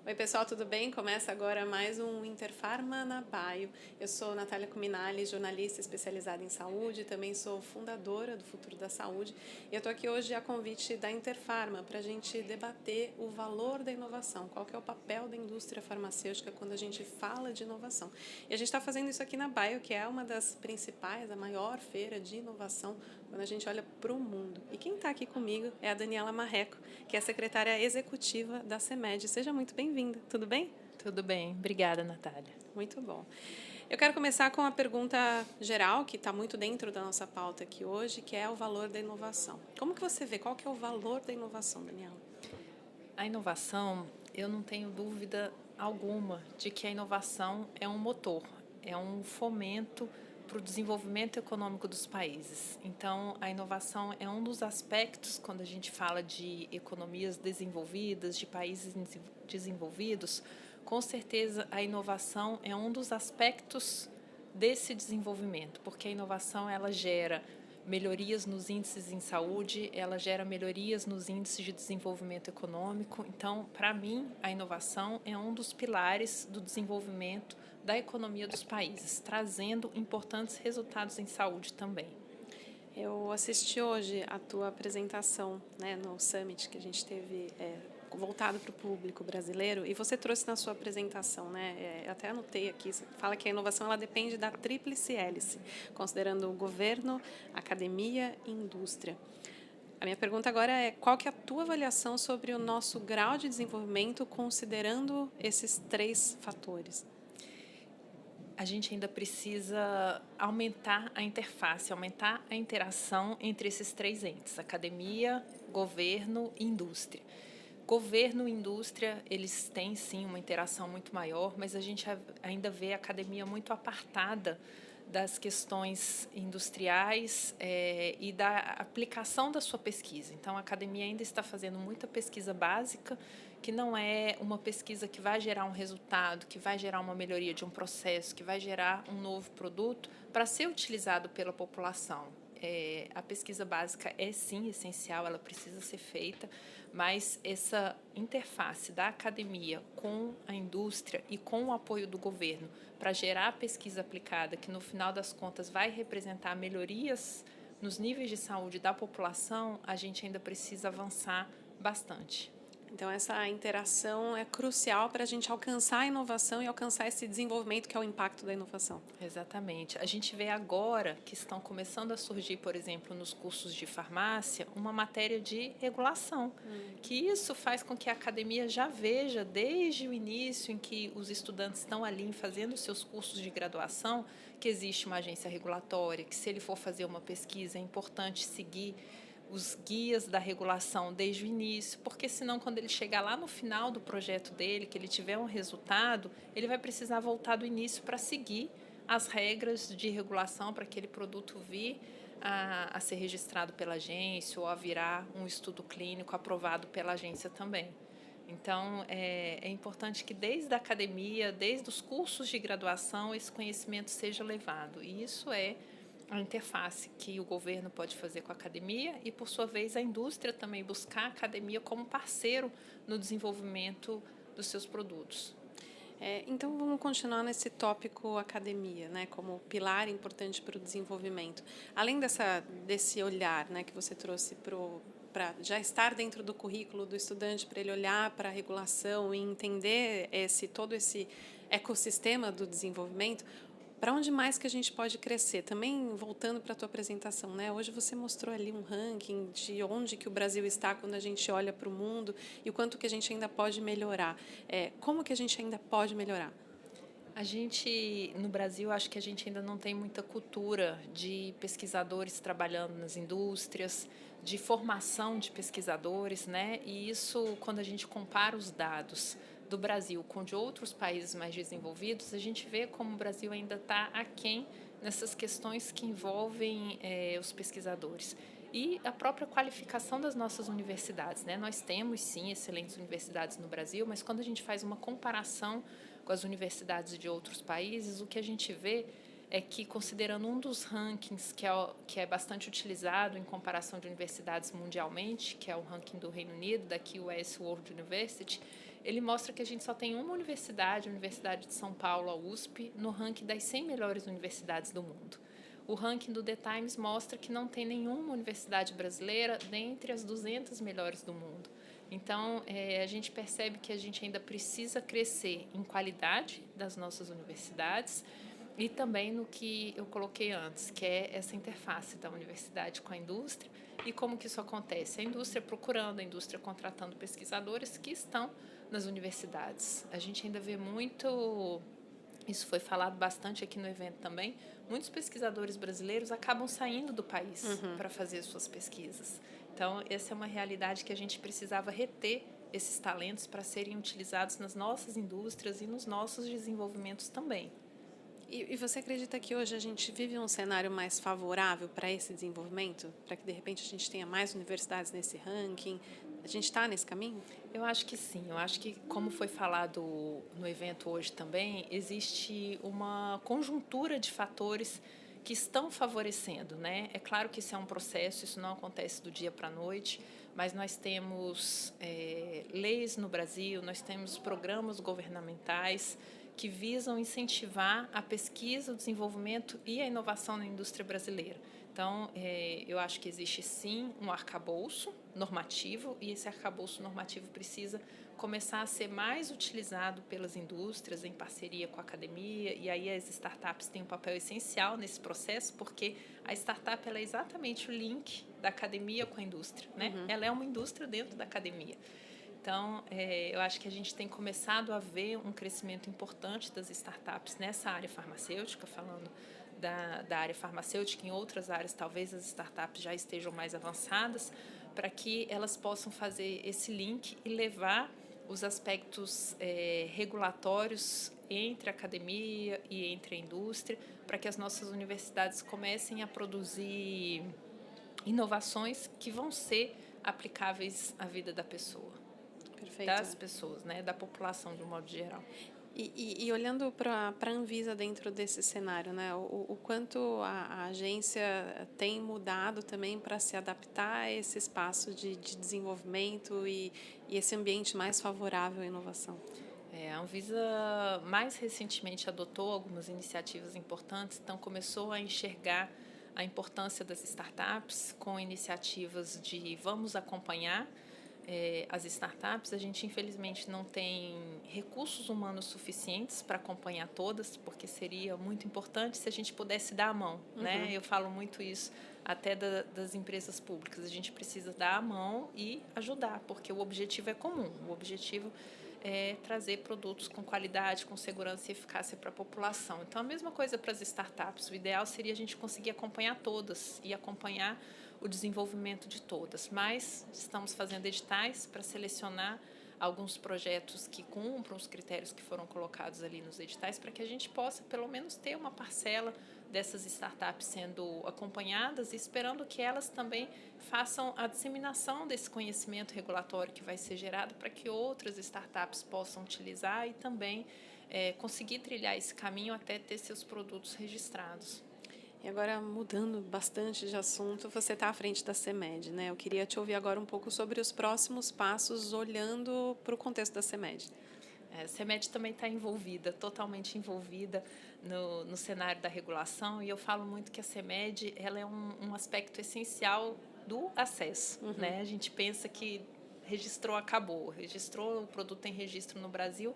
Oi, pessoal, tudo bem? Começa agora mais um Interfarma na Baio. Eu sou Natália Cuminali, jornalista especializada em saúde, também sou fundadora do Futuro da Saúde. E eu estou aqui hoje a convite da Interfarma para a gente debater o valor da inovação, qual que é o papel da indústria farmacêutica quando a gente fala de inovação. E a gente está fazendo isso aqui na Baio, que é uma das principais, a maior feira de inovação quando a gente olha para o mundo. E quem está aqui comigo é a Daniela Marreco, que é a secretária executiva da CEMED. Seja muito bem-vinda, tudo bem? Tudo bem, obrigada, Natália. Muito bom. Eu quero começar com uma pergunta geral, que está muito dentro da nossa pauta aqui hoje, que é o valor da inovação. Como que você vê? Qual que é o valor da inovação, Daniela? A inovação, eu não tenho dúvida alguma de que a inovação é um motor, é um fomento para o desenvolvimento econômico dos países. Então, a inovação é um dos aspectos, quando a gente fala de economias desenvolvidas, de países desenvolvidos, com certeza a inovação é um dos aspectos desse desenvolvimento, porque a inovação ela gera melhorias nos índices em saúde, ela gera melhorias nos índices de desenvolvimento econômico. Então, para mim, a inovação é um dos pilares do desenvolvimento da economia dos países, trazendo importantes resultados em saúde também. Eu assisti hoje a tua apresentação, né, no Summit que a gente teve voltado para o público brasileiro, e você trouxe na sua apresentação, né, até anotei aqui, você fala que a inovação ela depende da tríplice hélice, considerando o governo, academia e indústria. A minha pergunta agora é qual que é a tua avaliação sobre o nosso grau de desenvolvimento considerando esses três fatores? A gente ainda precisa aumentar a interface, aumentar a interação entre esses três entes, academia, governo e indústria. Governo e indústria, eles têm sim uma interação muito maior, mas a gente ainda vê a academia muito apartada das questões industriais e da aplicação da sua pesquisa. Então, a academia ainda está fazendo muita pesquisa básica, que não é uma pesquisa que vai gerar um resultado, que vai gerar uma melhoria de um processo, que vai gerar um novo produto para ser utilizado pela população. A pesquisa básica é sim essencial, ela precisa ser feita, mas essa interface da academia com a indústria e com o apoio do governo para gerar pesquisa aplicada, que no final das contas vai representar melhorias nos níveis de saúde da população, a gente ainda precisa avançar bastante. Então, essa interação é crucial para a gente alcançar a inovação e alcançar esse desenvolvimento que é o impacto da inovação. Exatamente. A gente vê agora que estão começando a surgir, por exemplo, nos cursos de farmácia, uma matéria de regulação, que isso faz com que a academia já veja, desde o início em que os estudantes estão ali fazendo seus cursos de graduação, que existe uma agência regulatória, que se ele for fazer uma pesquisa é importante seguir os guias da regulação desde o início, porque senão quando ele chegar lá no final do projeto dele, que ele tiver um resultado, ele vai precisar voltar do início para seguir as regras de regulação para aquele produto vir a ser registrado pela agência ou a virar um estudo clínico aprovado pela agência também. Então, é importante que desde a academia, desde os cursos de graduação, esse conhecimento seja levado. E isso é a interface que o governo pode fazer com a academia e, por sua vez, a indústria também buscar a academia como parceiro no desenvolvimento dos seus produtos. Então, vamos continuar nesse tópico academia, né, como pilar importante para o desenvolvimento. Além desse olhar, né, que você trouxe para já estar dentro do currículo do estudante, para ele olhar para a regulação e entender todo esse ecossistema do desenvolvimento, para onde mais que a gente pode crescer? Também voltando para a tua apresentação, né? Hoje você mostrou ali um ranking de onde que o Brasil está quando a gente olha para o mundo e o quanto que a gente ainda pode melhorar. Como que a gente ainda pode melhorar? A gente, no Brasil, acho que a gente ainda não tem muita cultura de pesquisadores trabalhando nas indústrias, de formação de pesquisadores, né? E isso, quando a gente compara os dados do Brasil com de outros países mais desenvolvidos, a gente vê como o Brasil ainda está aquém nessas questões que envolvem os pesquisadores. E a própria qualificação das nossas universidades, né? Nós temos, sim, excelentes universidades no Brasil, mas quando a gente faz uma comparação com as universidades de outros países, o que a gente vê é que, considerando um dos rankings que é bastante utilizado em comparação de universidades mundialmente, que é o ranking do Reino Unido, da QS World University, ele mostra que a gente só tem uma universidade, a Universidade de São Paulo, a USP, no ranking das 100 melhores universidades do mundo. O ranking do The Times mostra que não tem nenhuma universidade brasileira dentre as 200 melhores do mundo. Então, a gente percebe que a gente ainda precisa crescer em qualidade das nossas universidades e também no que eu coloquei antes, que é essa interface da universidade com a indústria e como que isso acontece. A indústria procurando, a indústria contratando pesquisadores que estão nas universidades. A gente ainda vê muito, isso foi falado bastante aqui no evento também, muitos pesquisadores brasileiros acabam saindo do país para fazer suas pesquisas. Então, essa é uma realidade que a gente precisava reter esses talentos para serem utilizados nas nossas indústrias e nos nossos desenvolvimentos também. E você acredita que hoje a gente vive um cenário mais favorável para esse desenvolvimento? Para que, de repente, a gente tenha mais universidades nesse ranking? A gente está nesse caminho? Eu acho que sim. Eu acho que, como foi falado no evento hoje também, existe uma conjuntura de fatores que estão favorecendo, né? É claro que isso é um processo, isso não acontece do dia para a noite, mas nós temos leis no Brasil, nós temos programas governamentais que visam incentivar a pesquisa, o desenvolvimento e a inovação na indústria brasileira. Então, eu acho que existe sim um arcabouço normativo e esse arcabouço normativo precisa começar a ser mais utilizado pelas indústrias em parceria com a academia, e aí as startups têm um papel essencial nesse processo, porque a startup ela é exatamente o link da academia com a indústria, né? Ela é uma indústria dentro da academia. Então, eu acho que a gente tem começado a ver um crescimento importante das startups nessa área farmacêutica, falando da área farmacêutica. Em outras áreas, talvez as startups já estejam mais avançadas, para que elas possam fazer esse link e levar os aspectos regulatórios entre a academia e entre a indústria, para que as nossas universidades comecem a produzir inovações que vão ser aplicáveis à vida da pessoa. Perfeito. Das pessoas, né, da população de um modo geral. E olhando para a Anvisa dentro desse cenário, né, o quanto a agência tem mudado também para se adaptar a esse espaço de desenvolvimento e esse ambiente mais favorável à inovação? A Anvisa mais recentemente adotou algumas iniciativas importantes, então começou a enxergar a importância das startups com iniciativas de vamos acompanhar as startups. A gente infelizmente não tem recursos humanos suficientes para acompanhar todas, porque seria muito importante se a gente pudesse dar a mão, né? Eu falo muito isso até das empresas públicas, a gente precisa dar a mão e ajudar, porque o objetivo é comum, o objetivo é trazer produtos com qualidade, com segurança e eficácia para a população. Então, a mesma coisa para as startups, o ideal seria a gente conseguir acompanhar todas e acompanhar o desenvolvimento de todas, mas estamos fazendo editais para selecionar alguns projetos que cumpram os critérios que foram colocados ali nos editais, para que a gente possa, pelo menos, ter uma parcela dessas startups sendo acompanhadas e esperando que elas também façam a disseminação desse conhecimento regulatório que vai ser gerado para que outras startups possam utilizar e também conseguir trilhar esse caminho até ter seus produtos registrados. E agora, mudando bastante de assunto, você está à frente da CEMED, né? Eu queria te ouvir agora um pouco sobre os próximos passos, olhando para o contexto da CEMED. A CEMED também está envolvida, totalmente envolvida no cenário da regulação, e eu falo muito que a CEMED ela é um aspecto essencial do acesso. Né? A gente pensa que registrou, acabou, registrou, o produto tem registro no Brasil,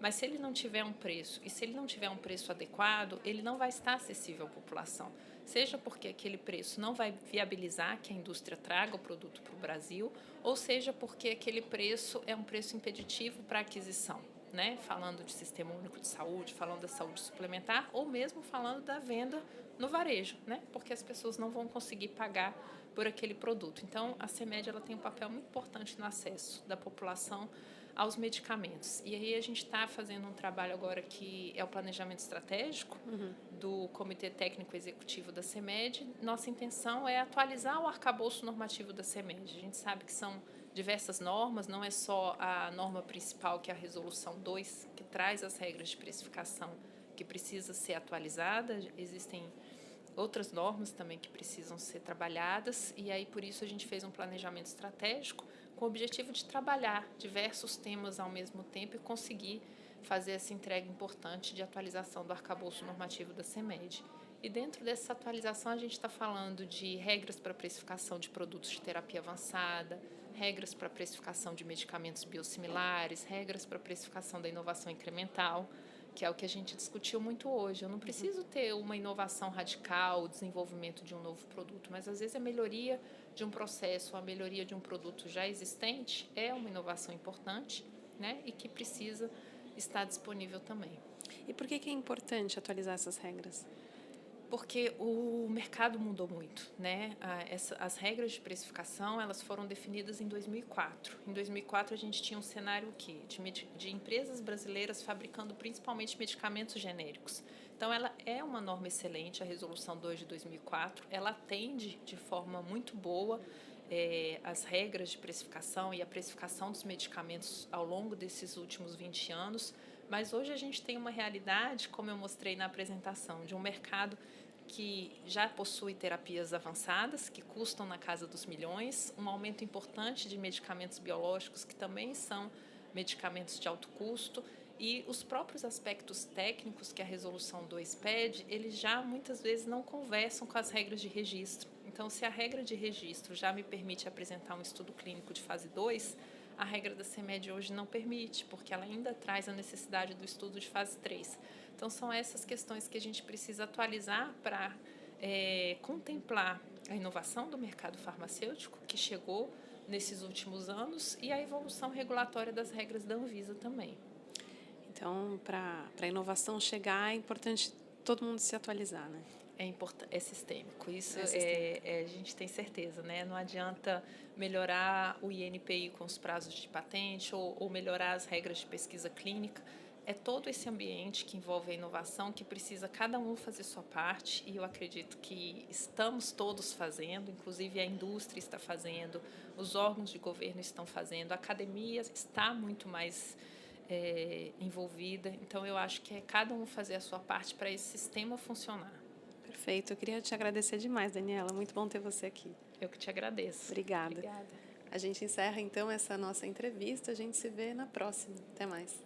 mas se ele não tiver um preço, e se ele não tiver um preço adequado, ele não vai estar acessível à população. Seja porque aquele preço não vai viabilizar que a indústria traga o produto para o Brasil, ou seja porque aquele preço é um preço impeditivo para a aquisição, né? Falando de Sistema Único de Saúde, falando da saúde suplementar, ou mesmo falando da venda no varejo, né? Porque as pessoas não vão conseguir pagar por aquele produto. Então, a CEMED ela tem um papel muito importante no acesso da população aos medicamentos. E aí a gente está fazendo um trabalho agora que é o planejamento estratégico do Comitê Técnico Executivo da CEMED. Nossa intenção é atualizar o arcabouço normativo da CEMED. A gente sabe que são diversas normas, não é só a norma principal, que é a Resolução 2, que traz as regras de precificação, que precisa ser atualizada. Existem outras normas também que precisam ser trabalhadas, e aí por isso a gente fez um planejamento estratégico com o objetivo de trabalhar diversos temas ao mesmo tempo e conseguir fazer essa entrega importante de atualização do arcabouço normativo da CEMED. E dentro dessa atualização a gente está falando de regras para precificação de produtos de terapia avançada, regras para precificação de medicamentos biosimilares, regras para precificação da inovação incremental, que é o que a gente discutiu muito hoje. Eu não preciso ter uma inovação radical, o desenvolvimento de um novo produto, mas às vezes a melhoria de um processo, a melhoria de um produto já existente é uma inovação importante, né? E que precisa estar disponível também. E por que é importante atualizar essas regras? Porque o mercado mudou muito, né? As regras de precificação, elas foram definidas em 2004. Em 2004 a gente tinha um cenário o quê? De empresas brasileiras fabricando principalmente medicamentos genéricos. Então ela é uma norma excelente, a Resolução 2 de 2004, ela atende de forma muito boa as regras de precificação e a precificação dos medicamentos ao longo desses últimos 20 anos, mas hoje a gente tem uma realidade, como eu mostrei na apresentação, de um mercado que já possui terapias avançadas, que custam na casa dos milhões, um aumento importante de medicamentos biológicos, que também são medicamentos de alto custo, e os próprios aspectos técnicos que a Resolução 2 pede, eles já muitas vezes não conversam com as regras de registro. Então, se a regra de registro já me permite apresentar um estudo clínico de fase 2, a regra da CEMED hoje não permite, porque ela ainda traz a necessidade do estudo de fase 3. Então, são essas questões que a gente precisa atualizar para contemplar a inovação do mercado farmacêutico, que chegou nesses últimos anos, e a evolução regulatória das regras da Anvisa também. Então, para a inovação chegar, é importante todo mundo se atualizar, né? É sistêmico, isso a gente tem certeza, né? Não adianta melhorar o INPI com os prazos de patente ou melhorar as regras de pesquisa clínica. É todo esse ambiente que envolve a inovação que precisa cada um fazer sua parte, e eu acredito que estamos todos fazendo, inclusive a indústria está fazendo, os órgãos de governo estão fazendo, a academia está muito mais envolvida, então eu acho que é cada um fazer a sua parte para esse sistema funcionar. Perfeito. Eu queria te agradecer demais, Daniela. Muito bom ter você aqui. Eu que te agradeço. Obrigada. Obrigada. A gente encerra, então, essa nossa entrevista. A gente se vê na próxima. Até mais.